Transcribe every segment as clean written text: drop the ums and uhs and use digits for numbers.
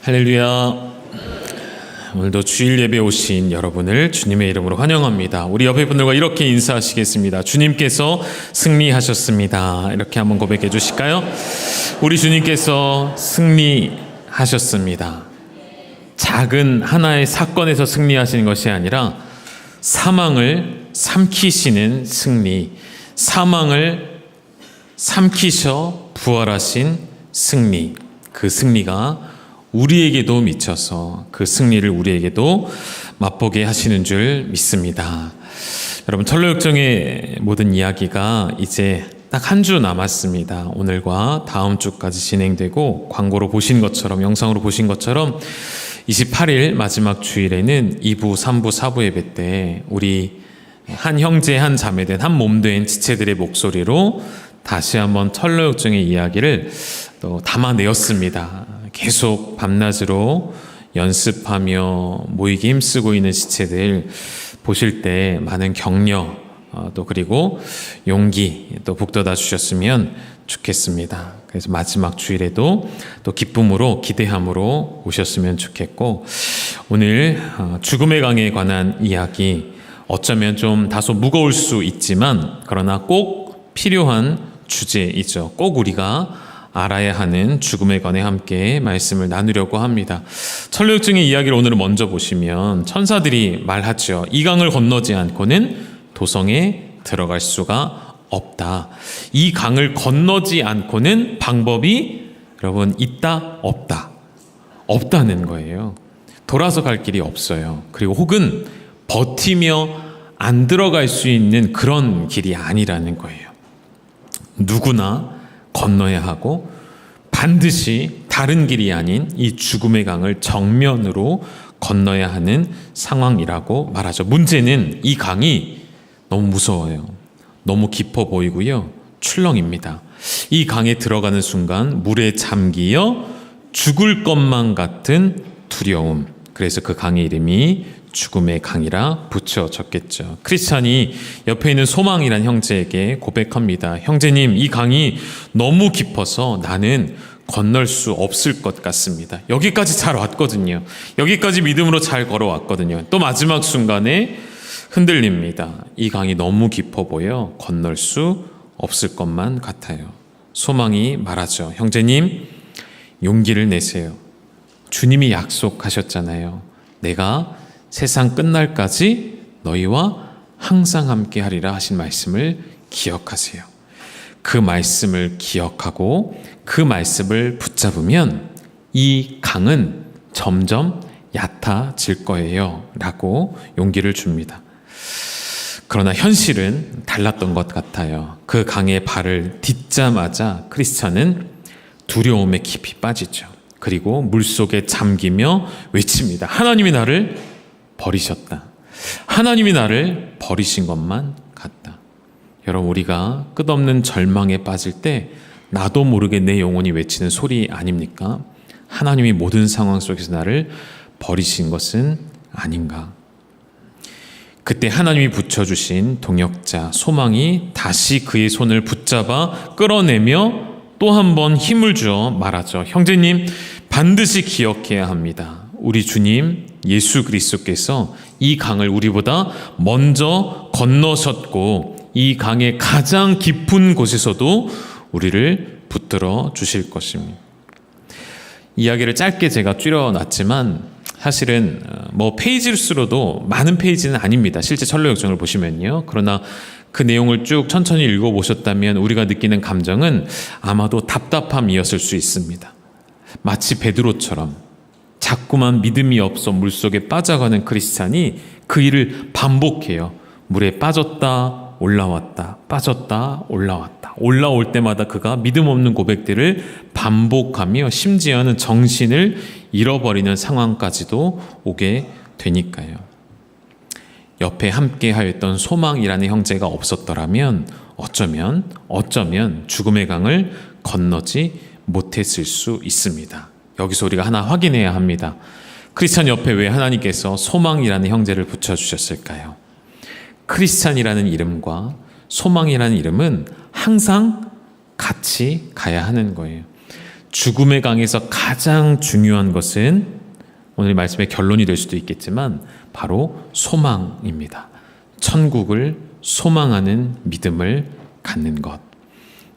할렐루야. 오늘도 주일 예배 오신 여러분을 주님의 이름으로 환영합니다. 우리 옆에 분들과 이렇게 인사하시겠습니다. 주님께서 승리하셨습니다. 이렇게 한번 고백해 주실까요? 우리 주님께서 승리하셨습니다. 작은 하나의 사건에서 승리하시는 것이 아니라 사망을 삼키시는 승리, 사망을 삼키셔 부활하신 승리, 그 승리가 우리에게도 미쳐서 그 승리를 우리에게도 맛보게 하시는 줄 믿습니다. 여러분, 철로역정의 모든 이야기가 이제 딱 한 주 남았습니다. 오늘과 다음 주까지 진행되고, 광고로 보신 것처럼, 영상으로 보신 것처럼 28일 마지막 주일에는 2부, 3부, 4부 예배 때 우리 한 형제, 한 자매된, 한 몸된 지체들의 목소리로 다시 한번 철로역정의 이야기를 또 담아내었습니다. 계속 밤낮으로 연습하며 모이기 힘쓰고 있는 지체들 보실 때 많은 격려, 또 그리고 용기 또 북돋아 주셨으면 좋겠습니다. 그래서 마지막 주일에도 또 기쁨으로, 기대함으로 오셨으면 좋겠고, 오늘 죽음의 강에 관한 이야기, 어쩌면 좀 다소 무거울 수 있지만 그러나 꼭 필요한 주제이죠. 꼭 우리가 알아야 하는 죽음에 관해 함께 말씀을 나누려고 합니다. 철로역정의 이야기를 오늘 먼저 보시면 천사들이 말하죠. 이 강을 건너지 않고는 도성에 들어갈 수가 없다. 이 강을 건너지 않고는 방법이 여러분 있다, 없다. 없다는 거예요. 돌아서 갈 길이 없어요. 그리고 혹은 버티며 안 들어갈 수 있는 그런 길이 아니라는 거예요. 누구나 건너야 하고 반드시 다른 길이 아닌 이 죽음의 강을 정면으로 건너야 하는 상황이라고 말하죠. 문제는 이 강이 너무 무서워요. 너무 깊어 보이고요. 출렁입니다. 이 강에 들어가는 순간 물에 잠기어 죽을 것만 같은 두려움. 그래서 그 강의 이름이 죽음의 강이라 붙여졌겠죠. 크리스찬이 옆에 있는 소망이란 형제에게 고백합니다. 형제님, 이 강이 너무 깊어서 나는 건널 수 없을 것 같습니다. 여기까지 잘 왔거든요. 여기까지 믿음으로 잘 걸어왔거든요. 또 마지막 순간에 흔들립니다. 이 강이 너무 깊어 보여 건널 수 없을 것만 같아요. 소망이 말하죠. 형제님, 용기를 내세요. 주님이 약속하셨잖아요. 내가 세상 끝날까지 너희와 항상 함께 하리라 하신 말씀을 기억하세요. 그 말씀을 기억하고 그 말씀을 붙잡으면 이 강은 점점 얕아질 거예요 라고 용기를 줍니다. 그러나 현실은 달랐던 것 같아요. 그 강에 발을 딛자마자 크리스찬은 두려움에 깊이 빠지죠. 그리고 물속에 잠기며 외칩니다. 하나님이 나를 버리셨다. 하나님이 나를 버리신 것만 같다. 여러분, 우리가 끝없는 절망에 빠질 때 나도 모르게 내 영혼이 외치는 소리 아닙니까? 하나님이 모든 상황 속에서 나를 버리신 것은 아닌가? 그때 하나님이 붙여주신 동역자, 소망이 다시 그의 손을 붙잡아 끌어내며 또 한 번 힘을 주어 말하죠. 형제님, 반드시 기억해야 합니다. 우리 주님 예수 그리스도께서 이 강을 우리보다 먼저 건너셨고 이 강의 가장 깊은 곳에서도 우리를 붙들어 주실 것입니다. 이야기를 짧게 제가 줄여놨지만 사실은 뭐 페이지를 수로도 많은 페이지는 아닙니다. 실제 철로역정을 보시면요. 그러나 그 내용을 쭉 천천히 읽어보셨다면 우리가 느끼는 감정은 아마도 답답함이었을 수 있습니다. 마치 베드로처럼 자꾸만 믿음이 없어 물속에 빠져가는 크리스찬이 그 일을 반복해요. 물에 빠졌다 올라왔다, 빠졌다 올라왔다. 올라올 때마다 그가 믿음 없는 고백들을 반복하며 심지어는 정신을 잃어버리는 상황까지도 오게 되니까요. 옆에 함께 하였던 소망이라는 형제가 없었더라면 어쩌면 죽음의 강을 건너지 못했을 수 있습니다. 여기서 우리가 하나 확인해야 합니다. 크리스찬 옆에 왜 하나님께서 소망이라는 형제를 붙여주셨을까요? 크리스찬이라는 이름과 소망이라는 이름은 항상 같이 가야 하는 거예요. 죽음의 강에서 가장 중요한 것은 오늘 말씀의 결론이 될 수도 있겠지만 바로 소망입니다. 천국을 소망하는 믿음을 갖는 것,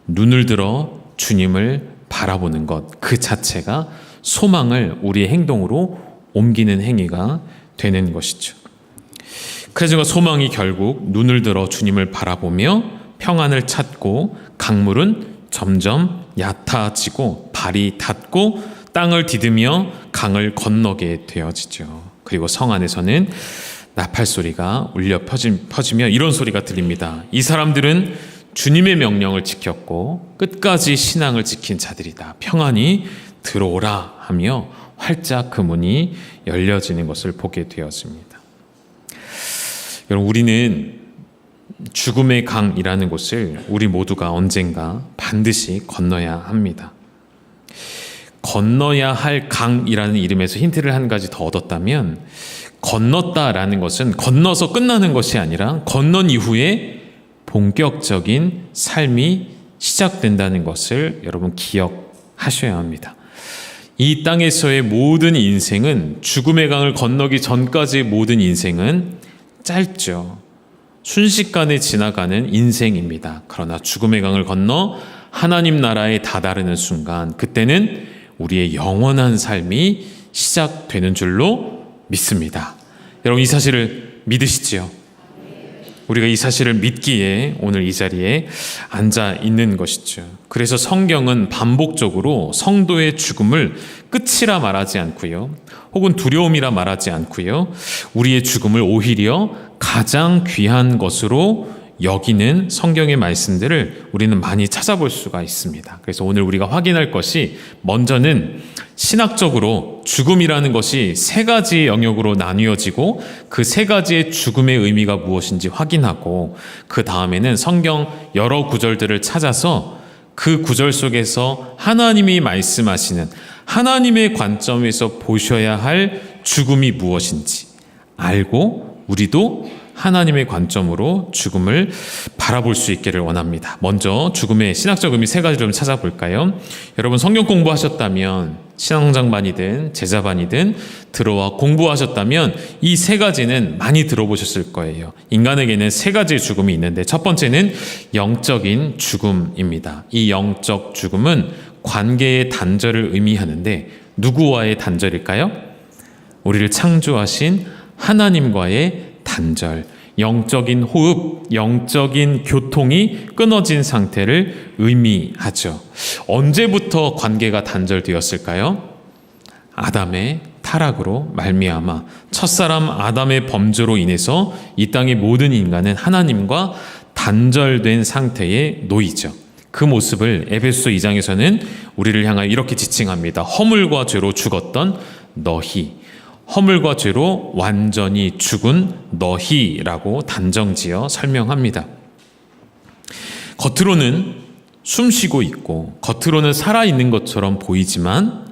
눈을 들어 주님을 바라보는 것, 그 자체가 소망을 우리의 행동으로 옮기는 행위가 되는 것이죠. 그래서 소망이 결국 눈을 들어 주님을 바라보며 평안을 찾고 강물은 점점 얕아지고 발이 닿고 땅을 디디며 강을 건너게 되어지죠. 그리고 성 안에서는 나팔 소리가 울려 퍼지며 이런 소리가 들립니다. 이 사람들은 주님의 명령을 지켰고 끝까지 신앙을 지킨 자들이다. 평안히 들어오라 하며 활짝 그 문이 열려지는 것을 보게 되었습니다. 여러분, 우리는 죽음의 강이라는 곳을 우리 모두가 언젠가 반드시 건너야 합니다. 건너야 할 강이라는 이름에서 힌트를 한 가지 더 얻었다면, 건넜다라는 것은 건너서 끝나는 것이 아니라 건넌 이후에 본격적인 삶이 시작된다는 것을 여러분 기억하셔야 합니다. 이 땅에서의 모든 인생은, 죽음의 강을 건너기 전까지의 모든 인생은 짧죠. 순식간에 지나가는 인생입니다. 그러나 죽음의 강을 건너 하나님 나라에 다다르는 순간, 그때는 우리의 영원한 삶이 시작되는 줄로 믿습니다. 여러분, 이 사실을 믿으시지요? 우리가 이 사실을 믿기에 오늘 이 자리에 앉아 있는 것이죠. 그래서 성경은 반복적으로 성도의 죽음을 끝이라 말하지 않고요, 혹은 두려움이라 말하지 않고요, 우리의 죽음을 오히려 가장 귀한 것으로 여기는 성경의 말씀들을 우리는 많이 찾아볼 수가 있습니다. 그래서 오늘 우리가 확인할 것이, 먼저는 신학적으로 죽음이라는 것이 세 가지 영역으로 나뉘어지고 그 세 가지의 죽음의 의미가 무엇인지 확인하고, 그 다음에는 성경 여러 구절들을 찾아서 그 구절 속에서 하나님이 말씀하시는, 하나님의 관점에서 보셔야 할 죽음이 무엇인지 알고 우리도 하나님의 관점으로 죽음을 바라볼 수 있기를 원합니다. 먼저 죽음의 신학적 의미 세 가지를 좀 찾아볼까요? 여러분, 성경 공부하셨다면, 신앙장반이든 제자반이든 들어와 공부하셨다면 이 세 가지는 많이 들어보셨을 거예요. 인간에게는 세 가지의 죽음이 있는데, 첫 번째는 영적인 죽음입니다. 이 영적 죽음은 관계의 단절을 의미하는데, 누구와의 단절일까요? 우리를 창조하신 하나님과의 단절, 영적인 호흡, 영적인 교통이 끊어진 상태를 의미하죠. 언제부터 관계가 단절되었을까요? 아담의 타락으로 말미암아, 첫사람 아담의 범죄로 인해서 이 땅의 모든 인간은 하나님과 단절된 상태에 놓이죠. 그 모습을 에베소 2장에서는 우리를 향하여 이렇게 지칭합니다. 허물과 죄로 죽었던 너희, 허물과 죄로 완전히 죽은 너희라고 단정지어 설명합니다. 겉으로는 숨쉬고 있고 겉으로는 살아있는 것처럼 보이지만,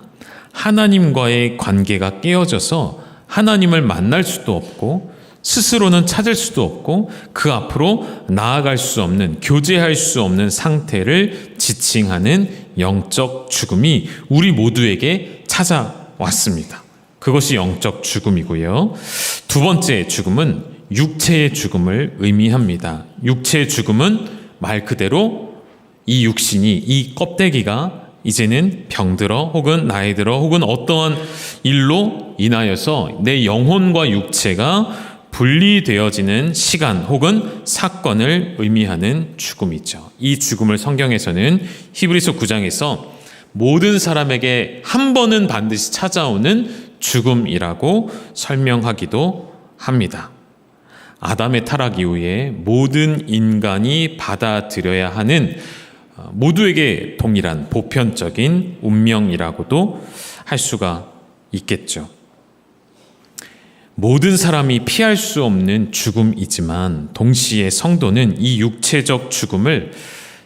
하나님과의 관계가 깨어져서 하나님을 만날 수도 없고 스스로는 찾을 수도 없고 그 앞으로 나아갈 수 없는, 교제할 수 없는 상태를 지칭하는 영적 죽음이 우리 모두에게 찾아왔습니다. 그것이 영적 죽음이고요. 두 번째 죽음은 육체의 죽음을 의미합니다. 육체의 죽음은 말 그대로 이 육신이, 이 껍데기가 이제는 병들어 혹은 나이 들어 혹은 어떠한 일로 인하여서 내 영혼과 육체가 분리되어지는 시간 혹은 사건을 의미하는 죽음이죠. 이 죽음을 성경에서는 히브리서 9장에서 모든 사람에게 한 번은 반드시 찾아오는 죽음이라고 설명하기도 합니다. 아담의 타락 이후에 모든 인간이 받아들여야 하는 모두에게 동일한 보편적인 운명이라고도 할 수가 있겠죠. 모든 사람이 피할 수 없는 죽음이지만 동시에 성도는 이 육체적 죽음을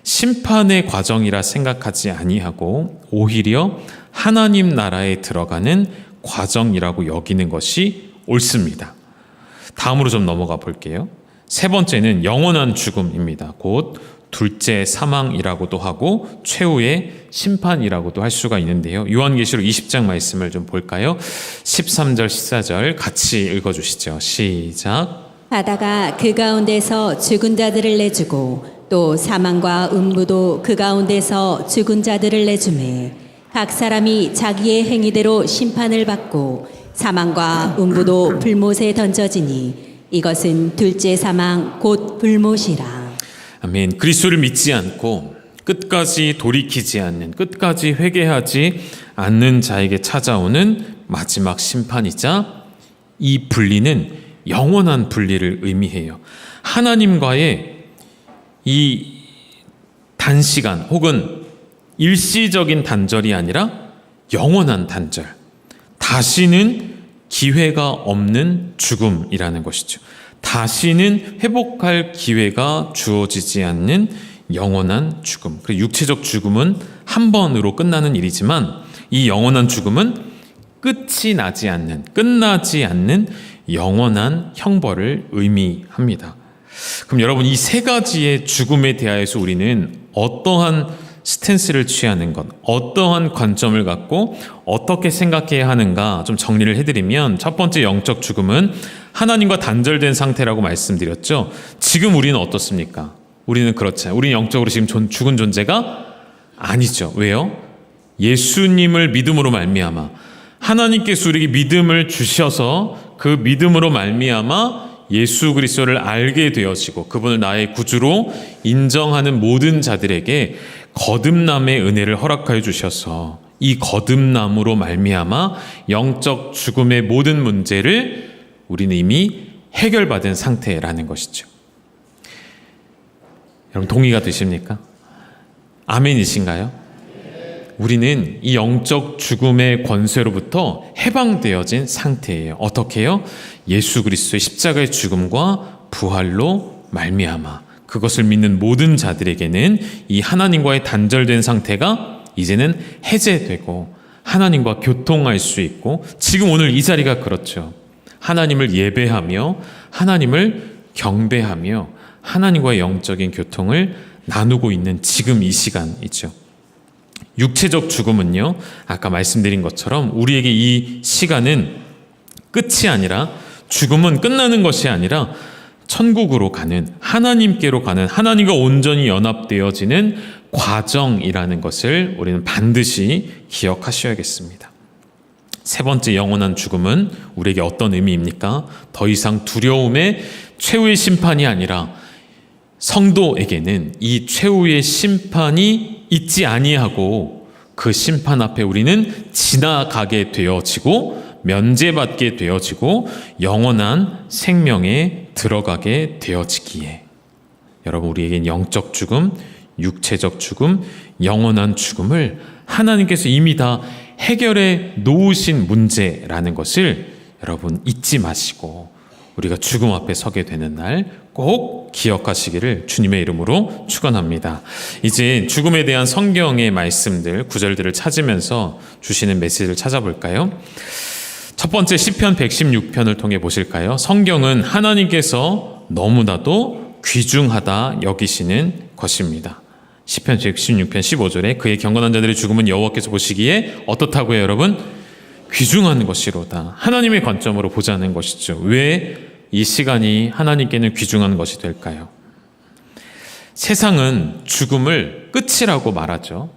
심판의 과정이라 생각하지 아니하고 오히려 하나님 나라에 들어가는 과정이라고 여기는 것이 옳습니다. 다음으로 좀 넘어가 볼게요. 세 번째는 영원한 죽음입니다. 곧 둘째 사망이라고도 하고 최후의 심판이라고도 할 수가 있는데요. 요한계시록 20장 말씀을 좀 볼까요? 13절 14절 같이 읽어주시죠. 시작. 바다가 그 가운데서 죽은 자들을 내주고 또 사망과 음부도 그 가운데서 죽은 자들을 내주매 각 사람이 자기의 행위대로 심판을 받고 사망과 음부도 불못에 던져지니 이것은 둘째 사망 곧 불못이라. 아멘. 그리스도를 믿지 않고 끝까지 돌이키지 않는, 끝까지 회개하지 않는 자에게 찾아오는 마지막 심판이자 이 분리는 영원한 분리를 의미해요. 하나님과의 이 단시간 혹은 일시적인 단절이 아니라 영원한 단절, 다시는 기회가 없는 죽음이라는 것이죠. 다시는 회복할 기회가 주어지지 않는 영원한 죽음. 그리고 육체적 죽음은 한 번으로 끝나는 일이지만 이 영원한 죽음은 끝이 나지 않는, 끝나지 않는 영원한 형벌을 의미합니다. 그럼 여러분, 이 세 가지의 죽음에 대하여서 우리는 어떠한 스탠스를 취하는 것, 어떠한 관점을 갖고 어떻게 생각해야 하는가 좀 정리를 해드리면, 첫 번째 영적 죽음은 하나님과 단절된 상태라고 말씀드렸죠. 지금 우리는 어떻습니까? 우리는 그렇잖아요. 우리는 영적으로 지금 죽은 존재가 아니죠. 왜요? 예수님을 믿음으로 말미암아 하나님께서 우리에게 믿음을 주셔서 그 믿음으로 말미암아 예수 그리스도를 알게 되어지고 그분을 나의 구주로 인정하는 모든 자들에게 거듭남의 은혜를 허락하여 주셔서 이 거듭남으로 말미암아 영적 죽음의 모든 문제를 우리는 이미 해결받은 상태라는 것이죠. 여러분 동의가 되십니까? 아멘이신가요? 우리는 이 영적 죽음의 권세로부터 해방되어진 상태예요. 어떻게요? 예수 그리스도의 십자가의 죽음과 부활로 말미암아 그것을 믿는 모든 자들에게는 이 하나님과의 단절된 상태가 이제는 해제되고 하나님과 교통할 수 있고, 지금 오늘 이 자리가 그렇죠. 하나님을 예배하며 하나님을 경배하며 하나님과의 영적인 교통을 나누고 있는 지금 이 시간이죠. 육체적 죽음은요, 아까 말씀드린 것처럼 우리에게 이 시간은 끝이 아니라, 죽음은 끝나는 것이 아니라 천국으로 가는, 하나님께로 가는, 하나님과 온전히 연합되어지는 과정이라는 것을 우리는 반드시 기억하셔야겠습니다. 세 번째 영원한 죽음은 우리에게 어떤 의미입니까? 더 이상 두려움의 최후의 심판이 아니라 성도에게는 이 최후의 심판이 있지 아니하고 그 심판 앞에 우리는 지나가게 되어지고 면제받게 되어지고 영원한 생명에 들어가게 되어지기에, 여러분 우리에겐 영적 죽음, 육체적 죽음, 영원한 죽음을 하나님께서 이미 다 해결해 놓으신 문제라는 것을 여러분 잊지 마시고 우리가 죽음 앞에 서게 되는 날 꼭 기억하시기를 주님의 이름으로 축원합니다. 이제 죽음에 대한 성경의 말씀들, 구절들을 찾으면서 주시는 메시지를 찾아볼까요? 첫 번째 시편 116편을 통해 보실까요? 성경은 하나님께서 너무나도 귀중하다 여기시는 것입니다. 시편 116편 15절에 그의 경건한 자들의 죽음은 여호와께서 보시기에 어떻다고요, 여러분? 귀중한 것이로다. 하나님의 관점으로 보자는 것이죠. 왜 이 시간이 하나님께는 귀중한 것이 될까요? 세상은 죽음을 끝이라고 말하죠.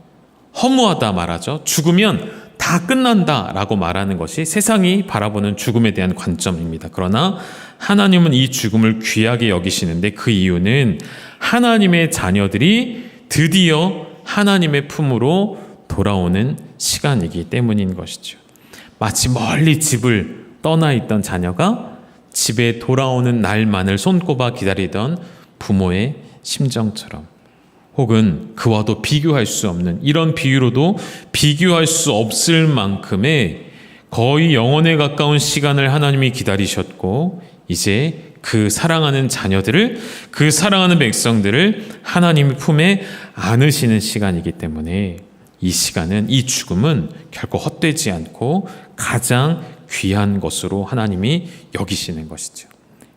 허무하다 말하죠. 죽으면 다 끝난다라고 말하는 것이 세상이 바라보는 죽음에 대한 관점입니다. 그러나 하나님은 이 죽음을 귀하게 여기시는데 그 이유는 하나님의 자녀들이 드디어 하나님의 품으로 돌아오는 시간이기 때문인 것이죠. 마치 멀리 집을 떠나 있던 자녀가 집에 돌아오는 날만을 손꼽아 기다리던 부모의 심정처럼, 혹은 그와도 비교할 수 없는, 이런 비유로도 비교할 수 없을 만큼의 거의 영원에 가까운 시간을 하나님이 기다리셨고 이제 그 사랑하는 자녀들을, 그 사랑하는 백성들을 하나님의 품에 안으시는 시간이기 때문에 이 시간은, 이 죽음은 결코 헛되지 않고 가장 귀한 것으로 하나님이 여기시는 것이죠.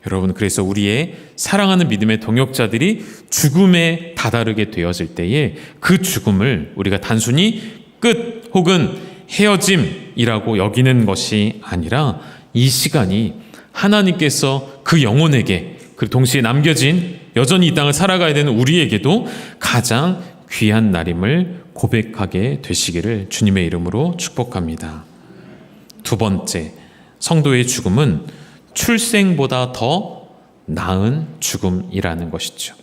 여러분, 그래서 우리의 사랑하는 믿음의 동역자들이 죽음에 다다르게 되어질 때에 그 죽음을 우리가 단순히 끝 혹은 헤어짐이라고 여기는 것이 아니라 이 시간이 하나님께서 그 영혼에게, 그리고 동시에 남겨진 여전히 이 땅을 살아가야 되는 우리에게도 가장 귀한 날임을 고백하게 되시기를 주님의 이름으로 축복합니다. 두 번째, 성도의 죽음은 출생보다 더 나은 죽음이라는 것이죠.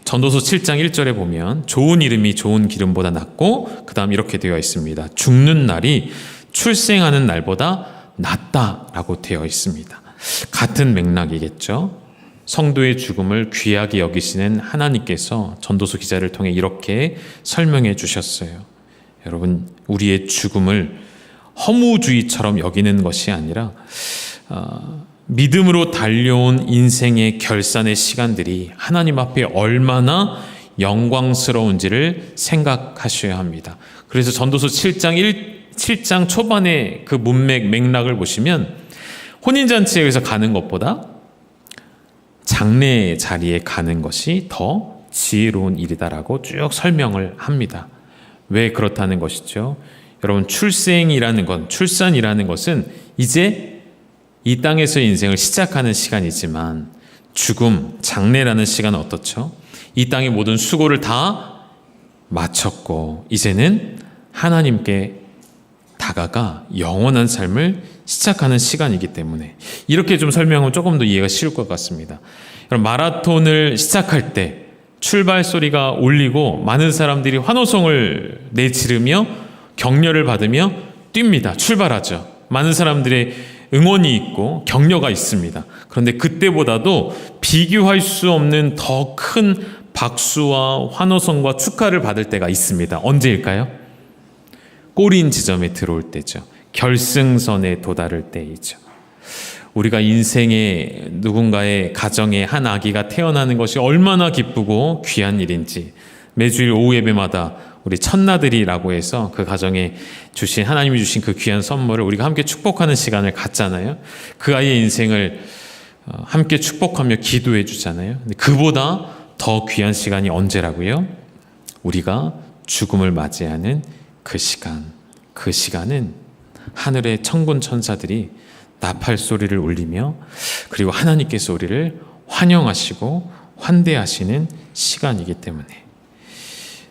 전도서 7장 1절에 보면 좋은 이름이 좋은 기름보다 낫고, 그 다음 이렇게 되어 있습니다. 죽는 날이 출생하는 날보다 낫다라고 되어 있습니다. 같은 맥락이겠죠. 성도의 죽음을 귀하게 여기시는 하나님께서 전도서 기자를 통해 이렇게 설명해 주셨어요. 여러분, 우리의 죽음을 허무주의처럼 여기는 것이 아니라 믿음으로 달려온 인생의 결산의 시간들이 하나님 앞에 얼마나 영광스러운지를 생각하셔야 합니다. 그래서 전도서 7장 초반에 그 문맥 맥락을 보시면 혼인잔치에 의해서 가는 것보다 장례 자리에 가는 것이 더 지혜로운 일이다라고 쭉 설명을 합니다. 왜 그렇다는 것이죠? 여러분, 출산이라는 것은 이제 이 땅에서의 인생을 시작하는 시간이지만, 죽음, 장례라는 시간은 어떻죠? 이 땅의 모든 수고를 다 마쳤고 이제는 하나님께 다가가 영원한 삶을 시작하는 시간이기 때문에 이렇게 좀 설명하면 조금 더 이해가 쉬울 것 같습니다. 여러분, 마라톤을 시작할 때 출발 소리가 울리고 많은 사람들이 환호성을 내지르며 격려를 받으며 뜁니다. 출발하죠. 많은 사람들의 응원이 있고 격려가 있습니다. 그런데 그때보다도 비교할 수 없는 더 큰 박수와 환호성과 축하를 받을 때가 있습니다. 언제일까요? 골인 지점에 들어올 때죠. 결승선에 도달할 때이죠. 우리가 인생의 누군가의 가정에 한 아기가 태어나는 것이 얼마나 기쁘고 귀한 일인지 매주일 오후 예배마다 우리 첫나들이라고 해서 그 가정에 주신, 하나님이 주신 그 귀한 선물을 우리가 함께 축복하는 시간을 갖잖아요. 그 아이의 인생을 함께 축복하며 기도해 주잖아요. 근데 그보다 더 귀한 시간이 언제라고요? 우리가 죽음을 맞이하는 그 시간. 그 시간은 하늘의 천군 천사들이 나팔 소리를 울리며 그리고 하나님께서 우리를 환영하시고 환대하시는 시간이기 때문에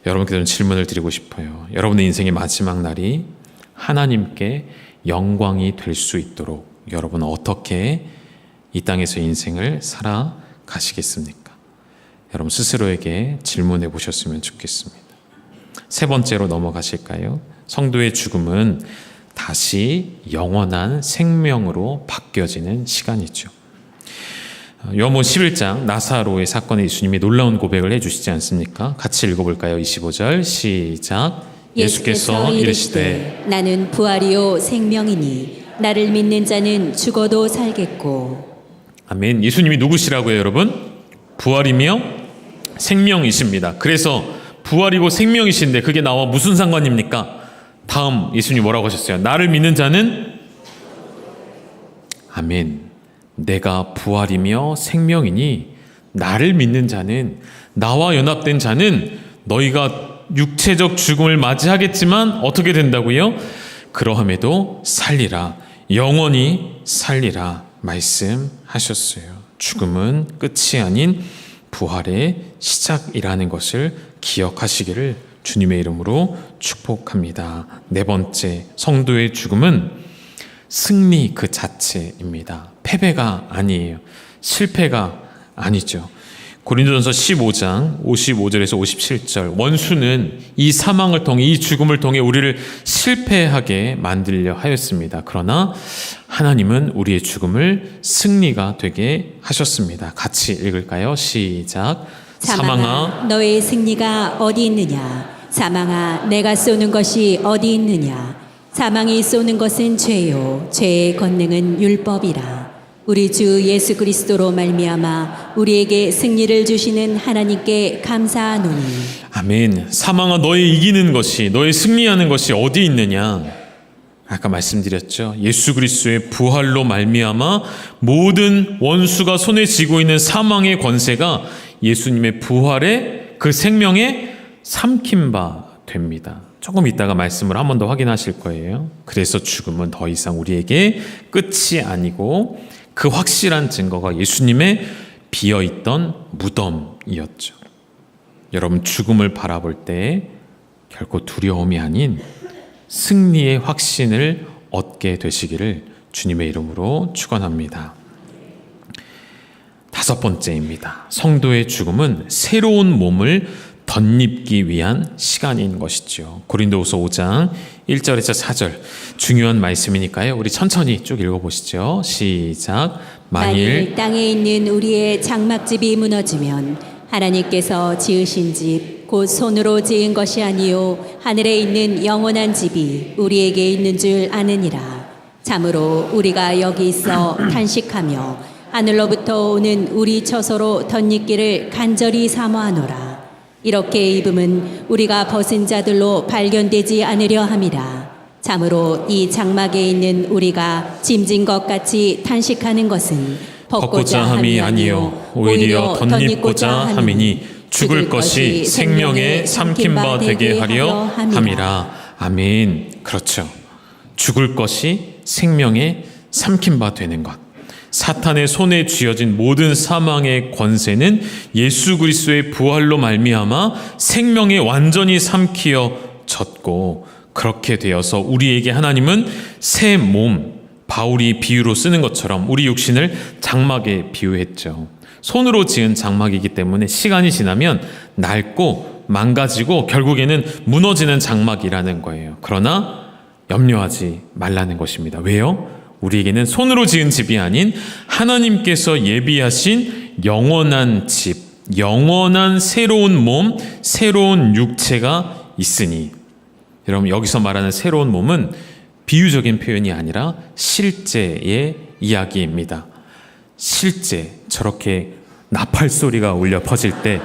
여러분께 저는 질문을 드리고 싶어요. 여러분의 인생의 마지막 날이 하나님께 영광이 될 수 있도록 여러분은 어떻게 이 땅에서 인생을 살아가시겠습니까? 여러분 스스로에게 질문해 보셨으면 좋겠습니다. 세 번째로 넘어가실까요? 성도의 죽음은 다시 영원한 생명으로 바뀌어지는 시간이죠. 요한복음 11장 나사로의 사건에 예수님이 놀라운 고백을 해주시지 않습니까? 같이 읽어볼까요? 25절 시작. 예수께서 이르시되 나는 부활이요 생명이니 나를 믿는 자는 죽어도 살겠고. 아멘. 예수님이 누구시라고요, 여러분? 부활이며 생명이십니다. 그래서 부활이고 생명이신데 그게 나와 무슨 상관입니까? 다음 예수님이 뭐라고 하셨어요? 나를 믿는 자는 아멘. 내가 부활이며 생명이니 나를 믿는 자는, 나와 연합된 자는 너희가 육체적 죽음을 맞이하겠지만 어떻게 된다고요? 그러함에도 살리라, 영원히 살리라 말씀하셨어요. 죽음은 끝이 아닌 부활의 시작이라는 것을 기억하시기를 주님의 이름으로 축복합니다. 네 번째, 성도의 죽음은 승리 그 자체입니다. 패배가 아니에요. 실패가 아니죠. 고린도전서 15장 55절에서 57절, 원수는 이 사망을 통해, 이 죽음을 통해 우리를 실패하게 만들려 하였습니다. 그러나 하나님은 우리의 죽음을 승리가 되게 하셨습니다. 같이 읽을까요? 시작. 사망아 너의 승리가 어디 있느냐? 사망아 내가 쏘는 것이 어디 있느냐? 사망이 쏘는 것은 죄요 죄의 권능은 율법이라. 우리 주 예수 그리스도로 말미암아 우리에게 승리를 주시는 하나님께 감사하노니. 아멘. 사망아 너의 이기는 것이, 너의 승리하는 것이 어디 있느냐? 아까 말씀드렸죠. 예수 그리스도의 부활로 말미암아 모든 원수가 손에 쥐고 있는 사망의 권세가 예수님의 부활에 그 생명에 삼킨 바 됩니다. 조금 이따가 말씀을 한 번 더 확인하실 거예요. 그래서 죽음은 더 이상 우리에게 끝이 아니고 그 확실한 증거가 예수님의 비어있던 무덤이었죠. 여러분, 죽음을 바라볼 때 결코 두려움이 아닌 승리의 확신을 얻게 되시기를 주님의 이름으로 축원합니다. 5번째입니다. 성도의 죽음은 새로운 몸을 덧입기 위한 시간인 것이죠. 고린도후서 5장 1절에서 4절 중요한 말씀이니까요. 우리 천천히 쭉 읽어보시죠. 시작. 만일 땅에 있는 우리의 장막집이 무너지면 하나님께서 지으신 집 곧 손으로 지은 것이 아니요 하늘에 있는 영원한 집이 우리에게 있는 줄 아느니라. 참으로 우리가 여기 있어 탄식하며 하늘로부터 오는 우리 처소로 덧입기를 간절히 사모하노라. 이렇게 입음은 우리가 벗은 자들로 발견되지 않으려 함이라. 참으로 이 장막에 있는 우리가 짐진 것 같이 탄식하는 것은 벗고자 함이 아니요 오히려 덧입고자 함이니 죽을 것이 생명에 삼킨 바 되게 하려 함이라. 아멘. 그렇죠. 죽을 것이 생명에 삼킨 바 되는 것. 사탄의 손에 쥐어진 모든 사망의 권세는 예수 그리스도의 부활로 말미암아 생명에 완전히 삼키어졌고, 그렇게 되어서 우리에게 하나님은 새 몸, 바울이 비유로 쓰는 것처럼 우리 육신을 장막에 비유했죠. 손으로 지은 장막이기 때문에 시간이 지나면 낡고 망가지고 결국에는 무너지는 장막이라는 거예요. 그러나 염려하지 말라는 것입니다. 왜요? 우리에게는 손으로 지은 집이 아닌 하나님께서 예비하신 영원한 집, 영원한 새로운 몸, 새로운 육체가 있으니. 여러분, 여기서 말하는 새로운 몸은 비유적인 표현이 아니라 실제의 이야기입니다. 실제 저렇게 나팔 소리가 울려 퍼질 때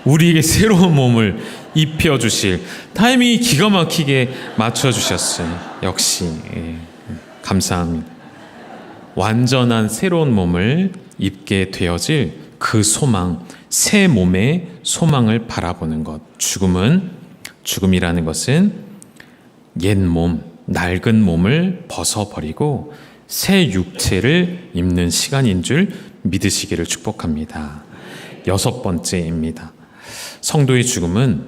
우리에게 새로운 몸을 입혀주실 타이밍이 기가 막히게 맞춰주셨어요. 역시 감사합니다. 완전한 새로운 몸을 입게 되어질 그 소망, 새 몸의 소망을 바라보는 것. 죽음이라는 것은 옛 몸, 낡은 몸을 벗어버리고 새 육체를 입는 시간인 줄 믿으시기를 축복합니다. 6번째입니다. 성도의 죽음은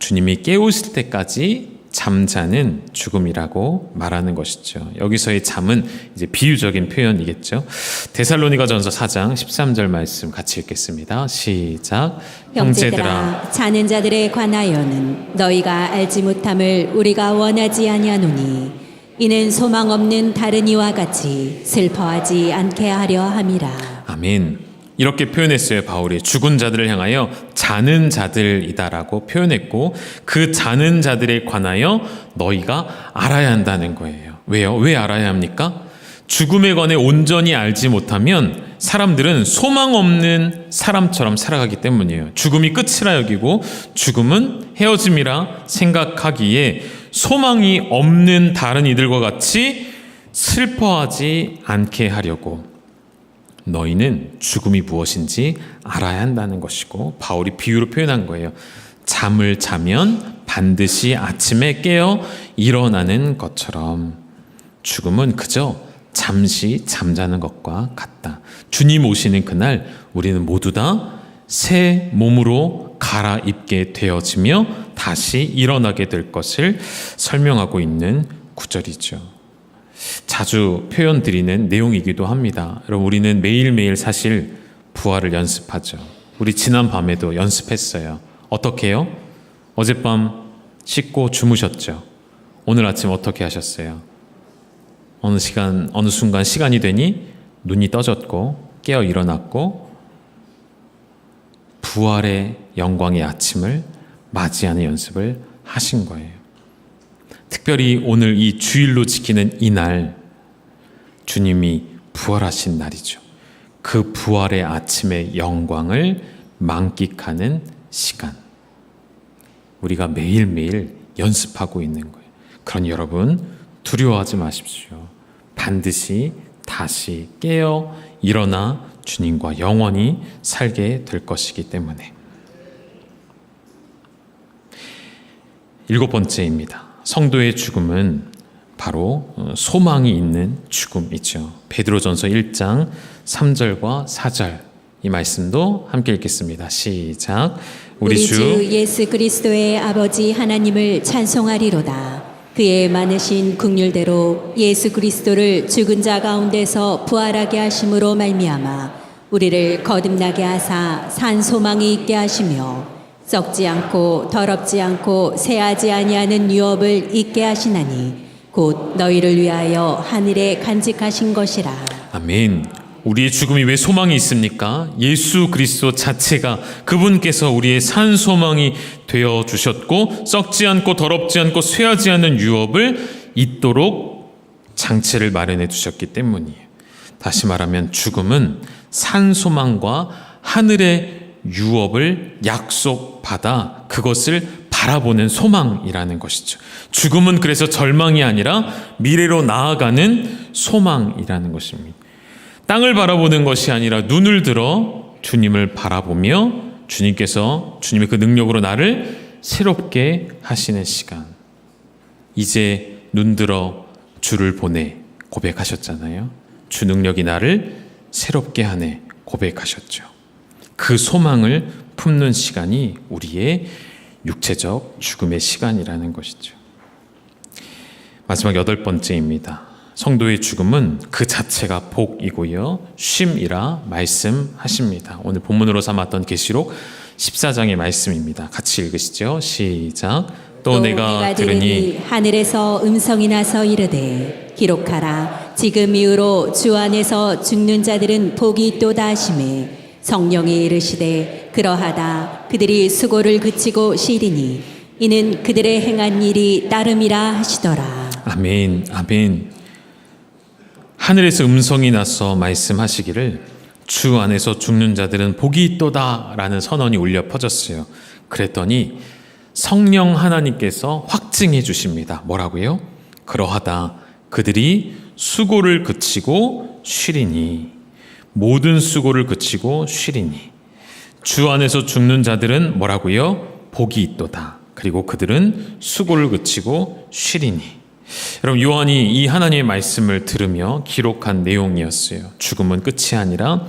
주님이 깨우실 때까지 잠자는 죽음이라고 말하는 것이죠. 여기서의 잠은 이제 비유적인 표현이겠죠. 데살로니가전서 4장 13절 말씀 같이 읽겠습니다. 시작. 형제들아, 자는 자들에 관하여는 너희가 알지 못함을 우리가 원하지 아니하노니 이는 소망 없는 다른 이와 같이 슬퍼하지 않게 하려 함이라. 아멘. 이렇게 표현했어요. 바울이 죽은 자들을 향하여 자는 자들이다라고 표현했고, 그 자는 자들에 관하여 너희가 알아야 한다는 거예요. 왜요? 왜 알아야 합니까? 죽음에 관해 온전히 알지 못하면 사람들은 소망 없는 사람처럼 살아가기 때문이에요. 죽음이 끝이라 여기고 죽음은 헤어짐이라 생각하기에 소망이 없는 다른 이들과 같이 슬퍼하지 않게 하려고 너희는 죽음이 무엇인지 알아야 한다는 것이고, 바울이 비유로 표현한 거예요. 잠을 자면 반드시 아침에 깨어 일어나는 것처럼 죽음은 그저 잠시 잠자는 것과 같다. 주님 오시는 그날 우리는 모두 다 새 몸으로 갈아입게 되어지며 다시 일어나게 될 것을 설명하고 있는 구절이죠. 자주 표현 드리는 내용이기도 합니다. 여러분, 우리는 매일매일 사실 부활을 연습하죠. 우리 지난 밤에도 연습했어요. 어떻게 해요? 어젯밤 씻고 주무셨죠. 오늘 아침 어떻게 하셨어요? 어느 순간 시간이 되니 눈이 떠졌고 깨어 일어났고 부활의 영광의 아침을 맞이하는 연습을 하신 거예요. 특별히 오늘 이 주일로 지키는 이 날, 주님이 부활하신 날이죠. 그 부활의 아침의 영광을 만끽하는 시간, 우리가 매일매일 연습하고 있는 거예요. 그러니 여러분, 두려워하지 마십시오. 반드시 다시 깨어 일어나 주님과 영원히 살게 될 것이기 때문에. 7번째입니다. 성도의 죽음은 바로 소망이 있는 죽음이죠. 베드로전서 1장 3절과 4절 이 말씀도 함께 읽겠습니다. 시작. 우리 주 예수 그리스도의 아버지 하나님을 찬송하리로다. 그의 많으신 긍휼대로 예수 그리스도를 죽은 자 가운데서 부활하게 하심으로 말미암아 우리를 거듭나게 하사 산 소망이 있게 하시며 썩지 않고 더럽지 않고 쇠하지 아니하는 유업을 있게 하시나니 곧 너희를 위하여 하늘에 간직하신 것이라. 아멘. 우리의 죽음이 왜 소망이 있습니까? 예수 그리스도 자체가 그분께서 우리의 산 소망이 되어 주셨고 썩지 않고 더럽지 않고 쇠하지 않는 유업을 있도록 장치를 마련해 두셨기 때문이에요. 다시 말하면 죽음은 산 소망과 하늘의 유업을 약속받아 그것을 바라보는 소망이라는 것이죠. 죽음은 그래서 절망이 아니라 미래로 나아가는 소망이라는 것입니다. 땅을 바라보는 것이 아니라 눈을 들어 주님을 바라보며 주님의 그 능력으로 나를 새롭게 하시는 시간. 이제 눈들어 주를 보내 고백하셨잖아요. 주 능력이 나를 새롭게 하네 고백하셨죠. 그 소망을 품는 시간이 우리의 육체적 죽음의 시간이라는 것이죠. 마지막 8번째입니다. 성도의 죽음은 그 자체가 복이고요 쉼이라 말씀하십니다. 오늘 본문으로 삼았던 계시록 14장의 말씀입니다. 같이 읽으시죠. 시작. 또 내가 들으니 하늘에서 음성이 나서 이르되 기록하라. 지금 이후로 주 안에서 죽는 자들은 복이 있도다 하시매 성령이 이르시되 그러하다. 그들이 수고를 그치고 쉬리니 이는 그들의 행한 일이 따름이라 하시더라. 아멘. 아멘. 하늘에서 음성이 나서 말씀하시기를 주 안에서 죽는 자들은 복이 있도다 라는 선언이 울려 퍼졌어요. 그랬더니 성령 하나님께서 확증해 주십니다. 뭐라고요? 그러하다. 그들이 수고를 그치고 쉬리니. 모든 수고를 그치고 쉬리니. 주 안에서 죽는 자들은 뭐라고요? 복이 있도다. 그리고 그들은 수고를 그치고 쉬리니. 여러분, 요한이 이 하나님의 말씀을 들으며 기록한 내용이었어요. 죽음은 끝이 아니라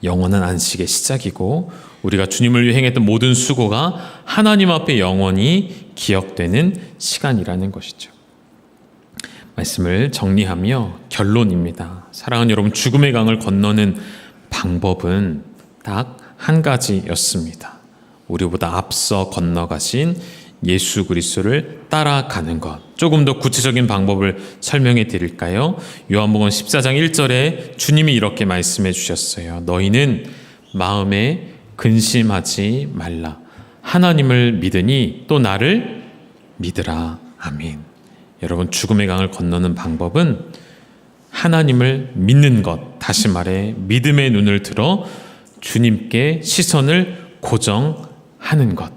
영원한 안식의 시작이고 우리가 주님을 위해 행했던 모든 수고가 하나님 앞에 영원히 기억되는 시간이라는 것이죠. 말씀을 정리하며 결론입니다. 사랑하는 여러분, 죽음의 강을 건너는 방법은 딱 한 가지였습니다. 우리보다 앞서 건너가신 예수 그리스도를 따라가는 것. 조금 더 구체적인 방법을 설명해 드릴까요? 요한복음 14장 1절에 주님이 이렇게 말씀해 주셨어요. 너희는 마음에 근심하지 말라. 하나님을 믿으니 또 나를 믿으라. 아멘. 여러분, 죽음의 강을 건너는 방법은 하나님을 믿는 것. 다시 말해 믿음의 눈을 들어 주님께 시선을 고정하는 것.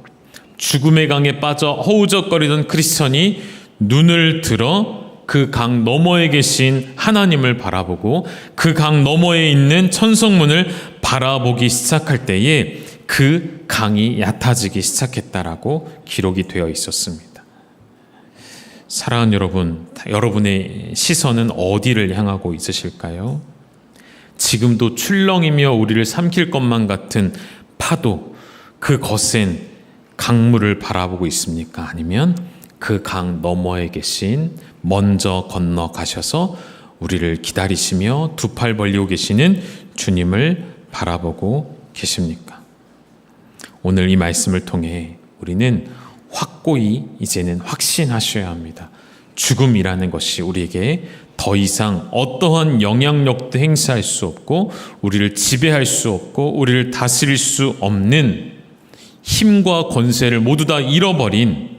죽음의 강에 빠져 허우적거리던 크리스천이 눈을 들어 그 강 너머에 계신 하나님을 바라보고 그 강 너머에 있는 천성문을 바라보기 시작할 때에 그 강이 얕아지기 시작했다라고 기록이 되어 있었습니다. 사랑하는 여러분, 여러분의 시선은 어디를 향하고 있으실까요? 지금도 출렁이며 우리를 삼킬 것만 같은 파도, 그 거센 강물을 바라보고 있습니까? 아니면 그 강 너머에 계신 먼저 건너가셔서 우리를 기다리시며 두 팔 벌리고 계시는 주님을 바라보고 계십니까? 오늘 이 말씀을 통해 우리는 확고히 이제는 확신하셔야 합니다. 죽음이라는 것이 우리에게 더 이상 어떠한 영향력도 행사할 수 없고 우리를 지배할 수 없고 우리를 다스릴 수 없는 힘과 권세를 모두 다 잃어버린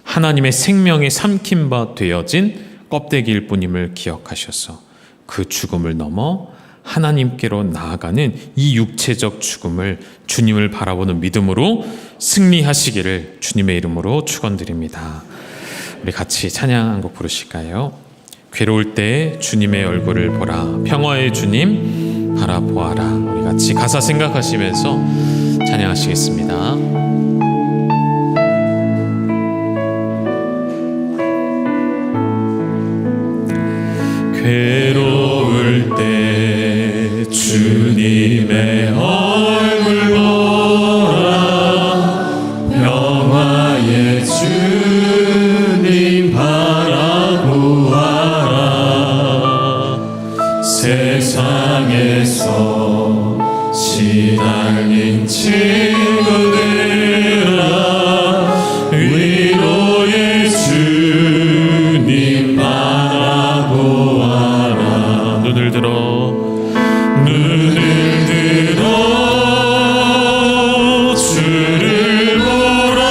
하나님의 생명에 삼킨 바 되어진 껍데기일 뿐임을 기억하셔서 그 죽음을 넘어 하나님께로 나아가는 이 육체적 죽음을 주님을 바라보는 믿음으로 승리하시기를 주님의 이름으로 축원드립니다. 우리 같이 찬양 한 곡 부르실까요? 괴로울 때 주님의 얼굴을 보라, 평화의 주님 바라보아라. 우리 같이 가사 생각하시면서 찬양하시겠습니다. 괴로울 때 주님의 얼굴 보라, 평화의 주님 바라보아라. 세상에서 시달린 친구들아, 위로의 주님 바라보아라. 눈을 들어 주를 보라.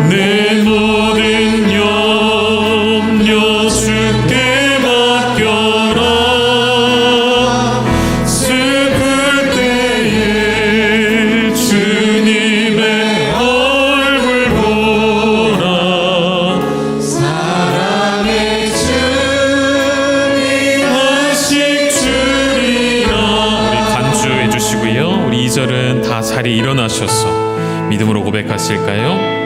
내 모든 염려 주께 맡겨라. 슬플 때에 주님의 얼굴 보라. 사랑의 주님 한식 주리라. 우리 간주해 주시고요. 우리 2절은 다 자리 일어나셔서 믿음으로 고백하실까요?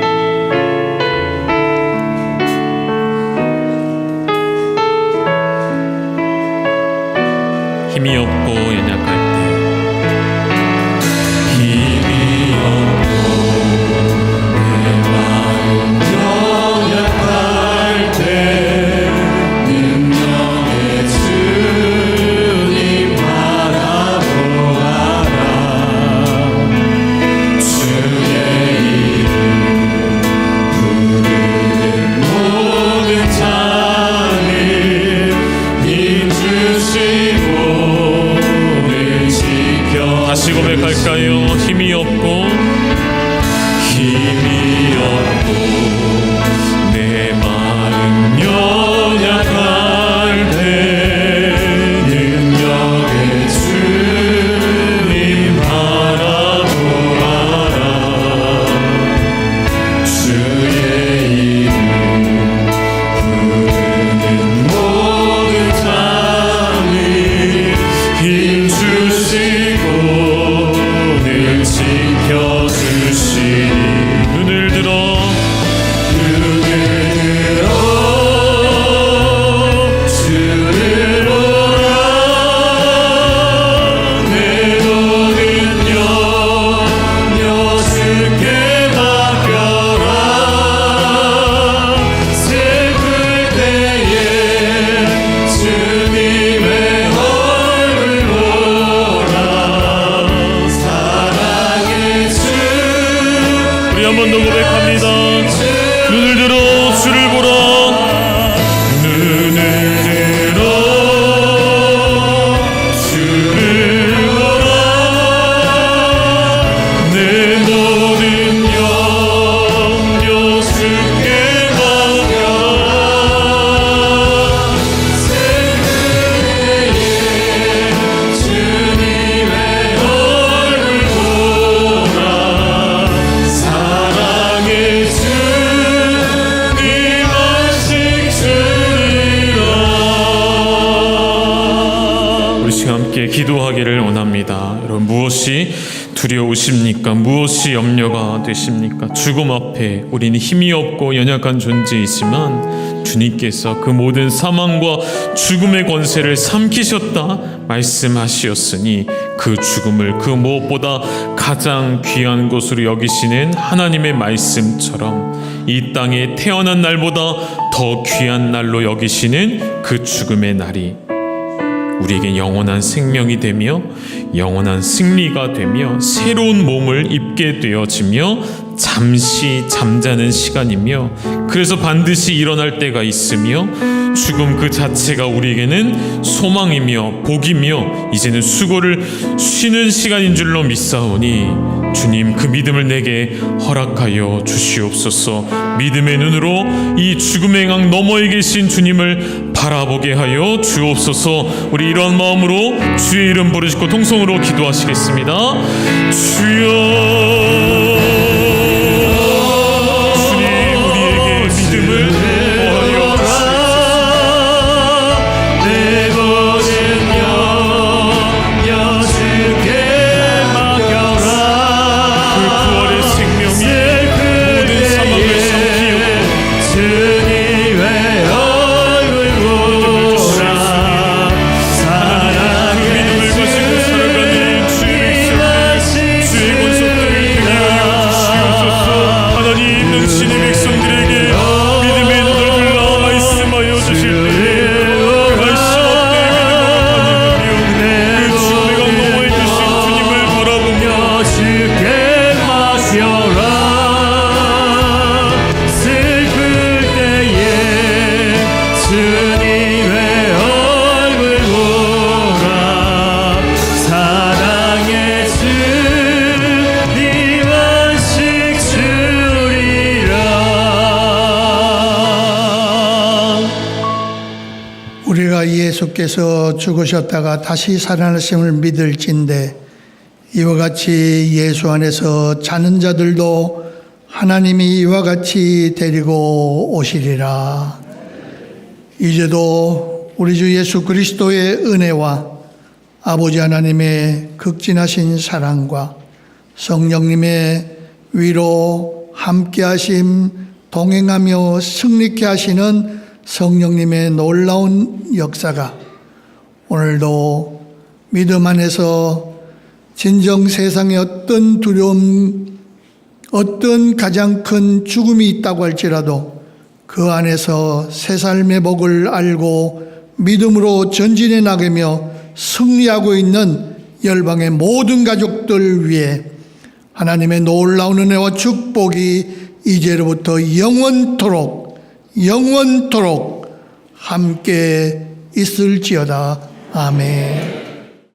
힘이 없고 연약할 때, 힘이 없고 내 마음 연약할 때, 능력의 주님 바라보아라. 주의 이름 부르는 모든 자를 힘 주시고 다시 고백할까요? 힘이 없고 내 마음 연약할 때, 능력의 주님 바라보아라. 주의 이름 부르는 모든 자를 힘 주시고 지켜주시니. 눈을 들어 주를 보라. 내 모든 염려 주께 맡겨라. 슬플 때에 주님의 얼굴 보라. 우리 한 번 더 고백합니다. 눈을 들어 주를 보라. 눈을 들어 주를 보라. 내 모든 염려 주께 맡겨라. 슬플 때에 주님의 얼굴 보라. 사랑의 주님 한식 주리라. 우리 지금 함께 기도하기를 원합니다. 여러분, 무엇이 두려우십니까? 무엇이 염려가 되십니까? 죽음 앞에 우리는 힘이 없고 연약한 존재이지만 주님께서 그 모든 사망과 죽음의 권세를 삼키셨다 말씀하시었으니, 그 죽음을 그 무엇보다 가장 귀한 것으로 여기시는 하나님의 말씀처럼 이 땅에 태어난 날보다 더 귀한 날로 여기시는 그 죽음의 날이 우리에게 영원한 생명이 되며 영원한 승리가 되며 새로운 몸을 입게 되어지며 잠시 잠자는 시간이며, 그래서 반드시 일어날 때가 있으며 죽음 그 자체가 우리에게는 소망이며 복이며 이제는 수고를 쉬는 시간인 줄로 믿사오니 주님, 그 믿음을 내게 허락하여 주시옵소서. 믿음의 눈으로 이 죽음의 강 너머에 계신 주님을 바라보게 하여 주옵소서. 우리 이러한 마음으로 주의 이름 부르시고 통성으로 기도하시겠습니다. 주여, 주님 우리에게 주님의 얼굴 보라 사랑의 주님 안식 주리라. 우리가 예수께서 죽으셨다가 다시 살아나심을 믿을진대 이와 같이 예수 안에서 자는 자들도 하나님이 이와 같이 데리고 오시리라. 이제도 우리 주 예수 그리스도의 은혜와 아버지 하나님의 극진하신 사랑과 성령님의 위로 함께하심 동행하며 승리케 하시는 성령님의 놀라운 역사가 오늘도 믿음 안에서 진정 세상에 어떤 두려움, 어떤 가장 큰 죽음이 있다고 할지라도 그 안에서 새 삶의 복을 알고 믿음으로 전진해 나가며 승리하고 있는 열방의 모든 가족들 위해 하나님의 놀라운 은혜와 축복이 이제로부터 영원토록 함께 있을지어다. 아멘.